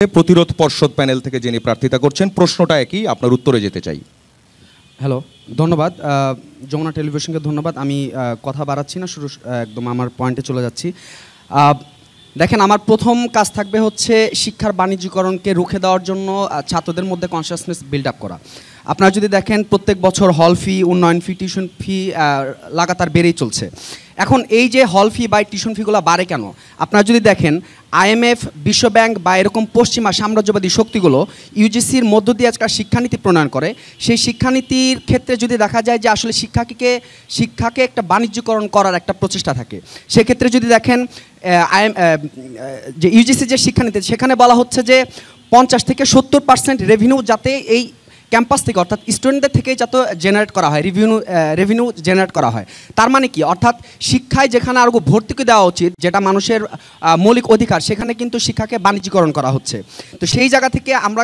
প্রতিরোধ পর্ষদ প্যানেল থেকে যিনি প্রার্থিতা করছেন, প্রশ্নটা একই, আপনার উত্তরে যেতে চাই। হ্যালো, ধন্যবাদ যমুনা টেলিভিশনকে ধন্যবাদ। আমি কথা বাড়াচ্ছি না, শুরু একদম আমার পয়েন্টে চলে যাচ্ছি। দেখেন, আমার প্রথম কাজ থাকবে হচ্ছে শিক্ষার বাণিজ্যিকরণকে রুখে দেওয়ার জন্য ছাত্রদের মধ্যে কনসিয়াসনেস বিল্ড আপ করা। আপনারা যদি দেখেন প্রত্যেক বছর হল ফি, উন্নয়ন ফি, টিউশন ফি লাগাতার বেড়েই চলছে। এখন এই যে হল ফি বা টিউশন ফিগুলো বাড়ে কেন? আপনারা যদি দেখেন IMF, বিশ্বব্যাংক বা এরকম পশ্চিমা সাম্রাজ্যবাদী শক্তিগুলো ইউজিসির মধ্য দিয়ে আজকাল শিক্ষানীতি প্রণয়ন করে। সেই শিক্ষানীতির ক্ষেত্রে যদি দেখা যায় যে আসলে শিক্ষাকে একটা বাণিজ্যিকরণ করার একটা প্রচেষ্টা থাকে, সেক্ষেত্রে যদি দেখেন যে ইউজিসি যে শিক্ষানীতি, সেখানে বলা হচ্ছে যে 50 থেকে 70% রেভিনিউ যাতে এই ক্যাম্পাস থেকে অর্থাৎ স্টুডেন্টদের থেকেই যাতে জেনারেট করা হয়, রেভিনিউ জেনারেট করা হয়। তার মানে কি? অর্থাৎ শিক্ষায় যেখানে আরও ভর্তুকি দেওয়া উচিত, যেটা মানুষের মৌলিক অধিকার, সেখানে কিন্তু শিক্ষাকে বাণিজ্যিকরণ করা হচ্ছে। তো সেই জায়গা থেকে আমরা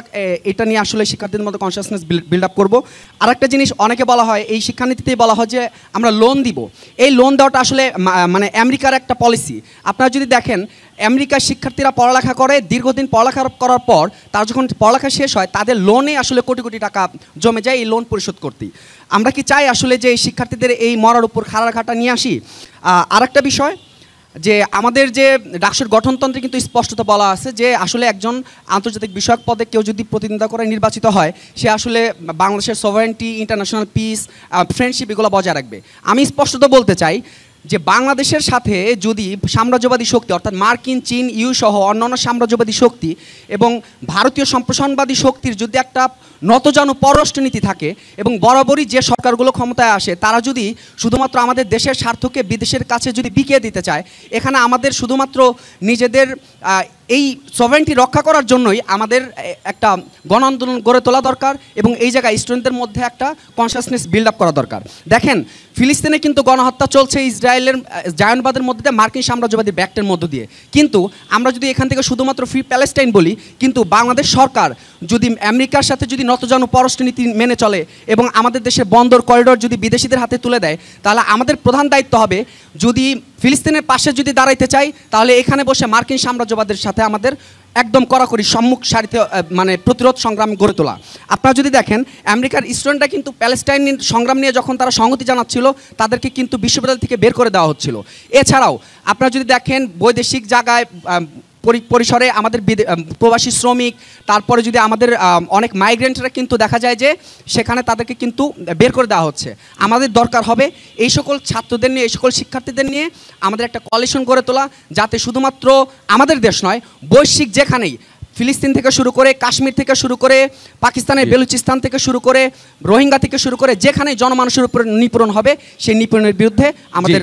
এটা নিয়ে আসলে শিক্ষার্থীদের মধ্যে কনসিয়াসনেস বিল্ড আপ করবো। আরেকটা জিনিস অনেকে বলা হয়, এই শিক্ষানীতিতেই বলা হয় যে আমরা লোন দিব। এই লোন দেওয়াটা আসলে মানে আমেরিকার একটা পলিসি। আপনারা যদি দেখেন, আমেরিকার শিক্ষার্থীরা পড়ালেখা করে, দীর্ঘদিন পড়ালেখা করার পর তার যখন পড়ালেখা শেষ হয়, তাদের লোনে আসলে কোটি কোটি টাকা জমে যায় এই লোন পরিশোধ করতেই। আমরা কি চাই আসলে যে এই শিক্ষার্থীদের এই মরার উপর খাড়ার ঘাটা নিয়ে আসি? আরেকটা বিষয়, যে আমাদের যে ডাকসুর গঠনতন্ত্রে কিন্তু স্পষ্টত বলা আছে যে আসলে একজন আন্তর্জাতিক বিষয়ক পদে কেউ যদি প্রতিনিধিত্ব করে নির্বাচিত হয়, সে আসলে বাংলাদেশের সভারেন্টি, ইন্টারন্যাশনাল পিস, ফ্রেন্ডশিপ এগুলো বজায় রাখবে। আমি স্পষ্টত বলতে চাই যে বাংলাদেশের সাথে যদি সাম্রাজ্যবাদী শক্তি অর্থাৎ মার্কিন, চীন, ইউ সহ অন্যান্য সাম্রাজ্যবাদী শক্তি এবং ভারতীয় সম্প্রসারণবাদী শক্তির যদি একটা নতজানু পররাষ্ট্রনীতি থাকে এবং বরাবরই যে সরকারগুলো ক্ষমতায় আসে তারা যদি শুধুমাত্র আমাদের দেশের স্বার্থকে বিদেশের কাছে যদি বিকিয়ে দিতে চায়, এখানে আমাদের শুধুমাত্র নিজেদের এই সভারেন্টি রক্ষা করার জন্যই আমাদের একটা গণ আন্দোলন গড়ে তোলা দরকার এবং এই জায়গায় স্টুডেন্টদের মধ্যে একটা কনসিয়াসনেস বিল্ড আপ করা দরকার। দেখেন, ফিলিস্তিনে কিন্তু গণহত্যা চলছে ইসরায়েলের জায়নবাদের মধ্যে দিয়ে, মার্কিন সাম্রাজ্যবাদী ব্যাক্টের মধ্য দিয়ে। কিন্তু আমরা যদি এখান থেকে শুধুমাত্র ফ্রি প্যালেস্টাইন বলি, কিন্তু বাংলাদেশ সরকার যদি আমেরিকার সাথে যদি নতজানু পররাষ্ট্রনীতি মেনে চলে এবং আমাদের দেশের বন্দর করিডোর যদি বিদেশিদের হাতে তুলে দেয়, তাহলে আমাদের প্রধান দায়িত্ব হবে, যদি ফিলিস্তিনের পাশে যদি দাঁড়াইতে চাই, তাহলে এখানে বসে মার্কিন সাম্রাজ্যবাদের সাথে আমাদের একদম কড়াকড়ি সম্মুখ সারিতে মানে প্রতিরোধ সংগ্রাম গড়ে তোলা। আপনারা যদি দেখেন, আমেরিকার স্টুডেন্টরা কিন্তু প্যালেস্টাইন সংগ্রাম নিয়ে যখন তারা সংহতি জানাচ্ছিল, তাদেরকে কিন্তু বিশ্ববিদ্যালয় থেকে বের করে দেওয়া হচ্ছিল। এছাড়াও আপনারা যদি দেখেন বৈদেশিক জায়গায় পরিসরে আমাদের প্রবাসী শ্রমিক, তারপরে যদি আমাদের অনেক মাইগ্রেন্টরা কিন্তু দেখা যায় যে সেখানে তাদেরকে কিন্তু বের করে দেওয়া হচ্ছে। আমাদের দরকার হবে এই সকল ছাত্রদের নিয়ে, এই সকল শিক্ষার্থীদের নিয়ে আমাদের একটা কোয়ালিশন গড়ে তোলা, যাতে শুধুমাত্র আমাদের দেশ নয়, বৈশ্বিক যেখানেই, ফিলিস্তিন থেকে শুরু করে, কাশ্মীর থেকে শুরু করে, পাকিস্তানের বেলুচিস্তান থেকে শুরু করে, রোহিঙ্গা থেকে শুরু করে, যেখানে জনমানুষের উপর নিপীড়ন হবে, সেই নিপীড়নের বিরুদ্ধে আমাদের